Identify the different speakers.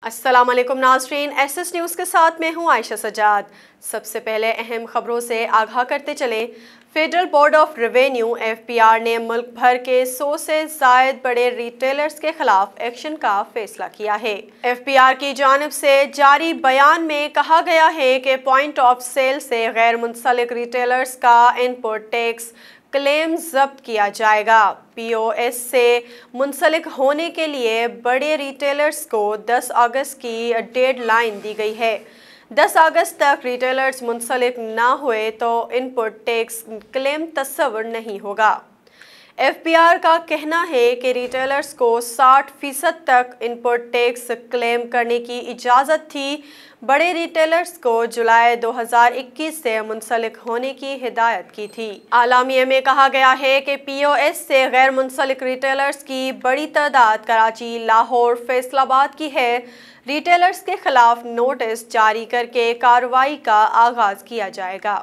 Speaker 1: السلام علیکم ناظرین، ایس ایس نیوز کے ساتھ میں ہوں عائشہ سجاد۔ سب سے پہلے اہم خبروں سے آگاہ کرتے چلیں۔ Federal board of revenue (FBR) نے ملک بھر کے 100 سے زائد بڑے ریٹیلرز کے خلاف ایکشن کا فیصلہ کیا ہے۔ FBR کی جانب سے جاری بیان میں کہا گیا ہے کہ پوائنٹ آف سیل سے غیر منسلک ریٹیلرز کا انپوٹ ٹیکس کلیم ضبط کیا جائے گا۔ POS سے منسلک ہونے کے لیے بڑے ریٹیلرز کو 10 اگست کی ڈیڈ لائن دی گئی ہے۔ 10 اگست تک ریٹیلرز منسلک نہ ہوئے تو انپوٹ ٹیکس کلیم تصور نہیں ہوگا۔ FBR کا کہنا ہے کہ ریٹیلرز کو 60% تک انپوٹ ٹیکس کلیم کرنے کی اجازت تھی۔ بڑے ریٹیلرز کو جولائی 2021 سے منسلک ہونے کی ہدایت کی تھی۔ اعلامیے میں کہا گیا ہے کہ POS سے غیر منسلک ریٹیلرز کی بڑی تعداد کراچی، لاہور، فیصل آباد کی ہے۔ ریٹیلرز کے خلاف نوٹس جاری کر کے کارروائی کا آغاز کیا جائے گا۔